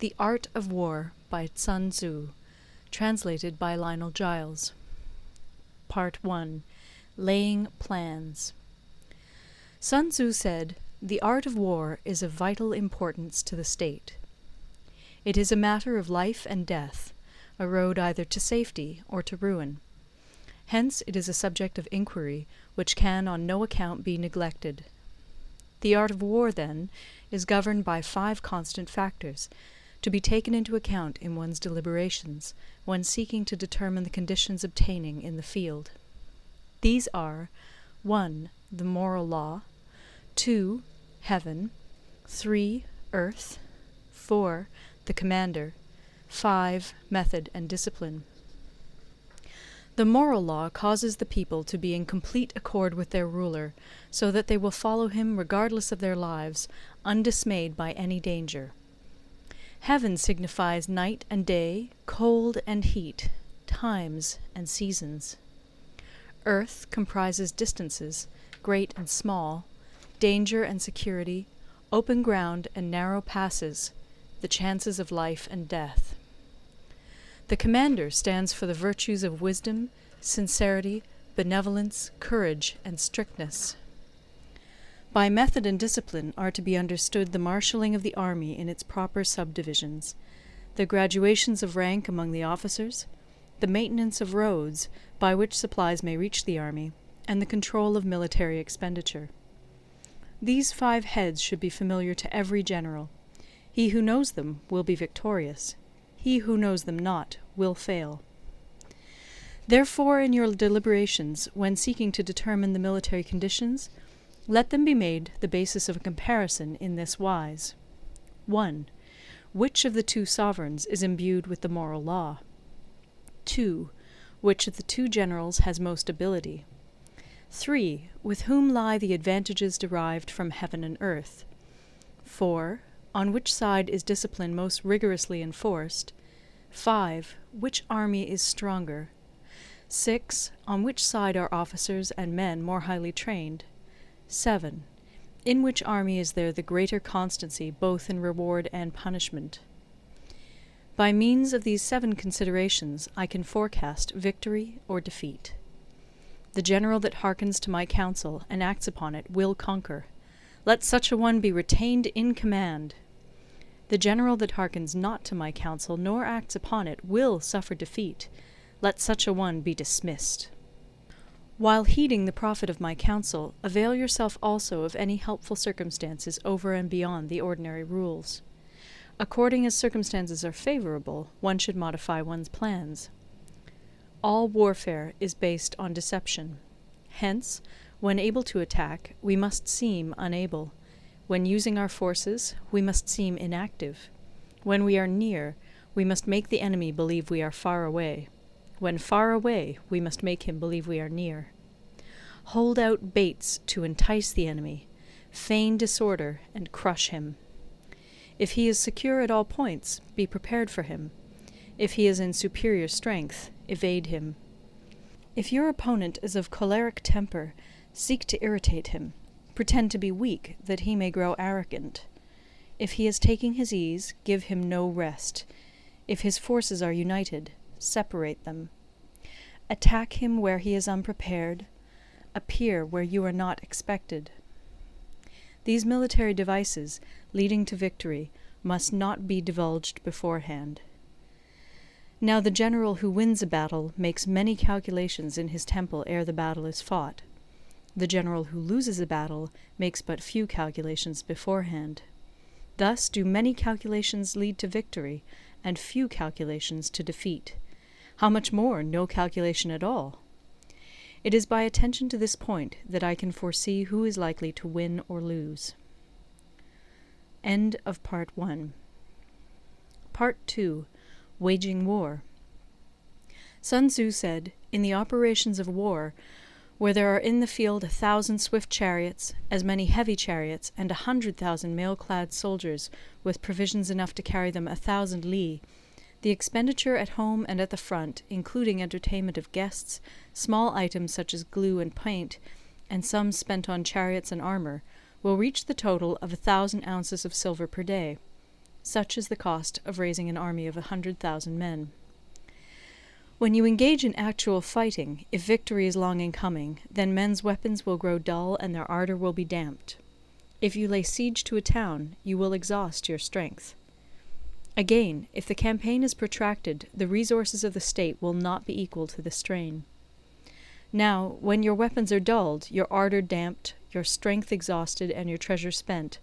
The Art of War by Sun Tzu, translated by Lionel Giles. Part 1. Laying Plans. Sun Tzu said, "The art of war is of vital importance to the state. It is a matter of life and death, a road either to safety or to ruin. Hence it is a subject of inquiry which can on no account be neglected. The art of war, then, is governed by 5 constant factors, to be taken into account in one's deliberations when seeking to determine the conditions obtaining in the field. These are 1. The moral law, 2. Heaven, 3. Earth, 4. The commander, 5. Method and discipline. The moral law causes the people to be in complete accord with their ruler, so that they will follow him regardless of their lives, undismayed by any danger. Heaven signifies night and day, cold and heat, times and seasons. Earth comprises distances, great and small, danger and security, open ground and narrow passes, the chances of life and death. The commander stands for the virtues of wisdom, sincerity, benevolence, courage, and strictness. By method and discipline are to be understood the marshalling of the army in its proper subdivisions, the graduations of rank among the officers, the maintenance of roads by which supplies may reach the army, and the control of military expenditure. These 5 heads should be familiar to every general. He who knows them will be victorious. He who knows them not will fail. Therefore, in your deliberations, when seeking to determine the military conditions, let them be made the basis of a comparison in this wise. 1. Which of the 2 sovereigns is imbued with the moral law? 2. Which of the 2 generals has most ability? 3. With whom lie the advantages derived from heaven and earth? 4. On which side is discipline most rigorously enforced? 5. Which army is stronger? 6. On which side are officers and men more highly trained? 7. In which army is there the greater constancy both in reward and punishment? By means of these 7 considerations I can forecast victory or defeat. The general that hearkens to my counsel and acts upon it will conquer. Let such a one be retained in command. The general that hearkens not to my counsel nor acts upon it will suffer defeat. Let such a one be dismissed. While heeding the profit of my counsel, avail yourself also of any helpful circumstances over and beyond the ordinary rules. According as circumstances are favourable, one should modify one's plans. All warfare is based on deception. Hence, when able to attack, we must seem unable. When using our forces, we must seem inactive. When we are near, we must make the enemy believe we are far away. When far away, we must make him believe we are near. Hold out baits to entice the enemy, feign disorder, and crush him. If he is secure at all points, be prepared for him. If he is in superior strength, evade him. If your opponent is of choleric temper, seek to irritate him. Pretend to be weak, that he may grow arrogant. If he is taking his ease, give him no rest. If his forces are united, separate them. Attack him where he is unprepared. Appear where you are not expected. These military devices, leading to victory, must not be divulged beforehand. Now the general who wins a battle makes many calculations in his temple ere the battle is fought. The general who loses a battle makes but few calculations beforehand. Thus do many calculations lead to victory, and few calculations to defeat. How much more no calculation at all? It is by attention to this point that I can foresee who is likely to win or lose. End of Part 1. Part 2. Waging War. Sun Tzu said, "In the operations of war, where there are in the field 1,000 swift chariots, as many heavy chariots, and 100,000 mail-clad soldiers, with provisions enough to carry them 1,000 li, the expenditure at home and at the front, including entertainment of guests, small items such as glue and paint, and sums spent on chariots and armour, will reach the total of 1,000 ounces of silver per day. Such is the cost of raising an army of 100,000 men. When you engage in actual fighting, if victory is long in coming, then men's weapons will grow dull and their ardour will be damped. If you lay siege to a town, you will exhaust your strength. Again, if the campaign is protracted, the resources of the state will not be equal to the strain. Now, when your weapons are dulled, your ardour damped, your strength exhausted, and your treasure spent,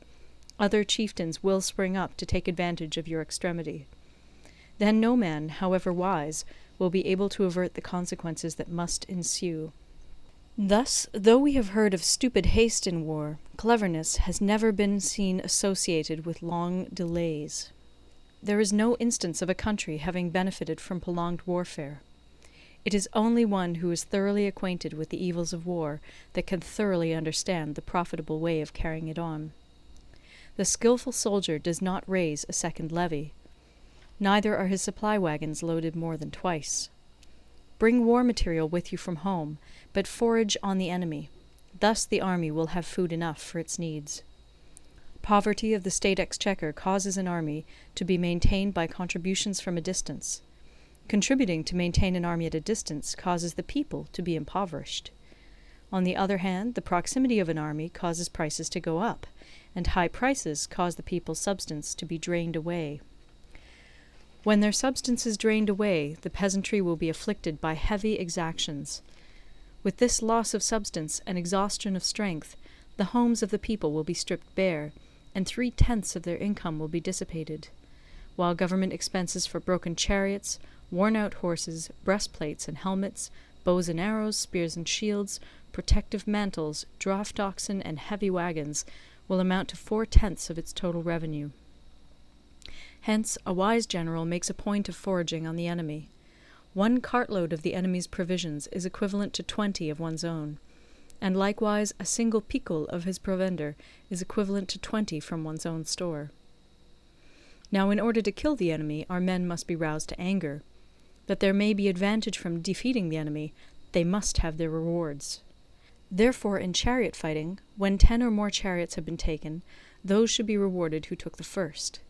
other chieftains will spring up to take advantage of your extremity. Then no man, however wise, will be able to avert the consequences that must ensue. Thus, though we have heard of stupid haste in war, cleverness has never been seen associated with long delays. There is no instance of a country having benefited from prolonged warfare. It is only one who is thoroughly acquainted with the evils of war that can thoroughly understand the profitable way of carrying it on. The skilful soldier does not raise a second levy. Neither are his supply wagons loaded more than twice. Bring war material with you from home, but forage on the enemy. Thus the army will have food enough for its needs. Poverty of the state exchequer causes an army to be maintained by contributions from a distance. Contributing to maintain an army at a distance causes the people to be impoverished. On the other hand, the proximity of an army causes prices to go up, and high prices cause the people's substance to be drained away. When their substance is drained away, the peasantry will be afflicted by heavy exactions. With this loss of substance and exhaustion of strength, the homes of the people will be stripped bare, and 3/10 of their income will be dissipated, while government expenses for broken chariots, worn-out horses, breastplates and helmets, bows and arrows, spears and shields, protective mantles, draught oxen, and heavy wagons will amount to 4/10 of its total revenue. Hence, a wise general makes a point of foraging on the enemy. 1 cartload of the enemy's provisions is equivalent to 20 of one's own, and likewise a single picul of his provender is equivalent to 20 from one's own store. Now, in order to kill the enemy, our men must be roused to anger. That there may be advantage from defeating the enemy, they must have their rewards. Therefore, in chariot fighting, when 10 or more chariots have been taken, those should be rewarded who took the first.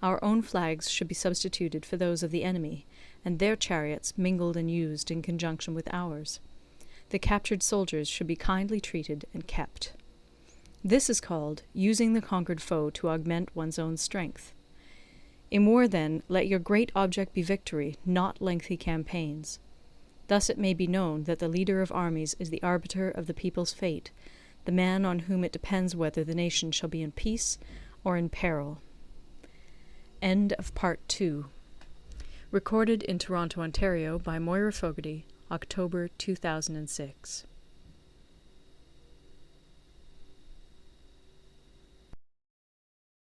Our own flags should be substituted for those of the enemy, and their chariots mingled and used in conjunction with ours. The captured soldiers should be kindly treated and kept. This is called using the conquered foe to augment one's own strength. In war, then, let your great object be victory, not lengthy campaigns. Thus it may be known that the leader of armies is the arbiter of the people's fate, the man on whom it depends whether the nation shall be in peace or in peril. End of Part 2. Recorded in Toronto, Ontario by Moira Fogarty, October 2006.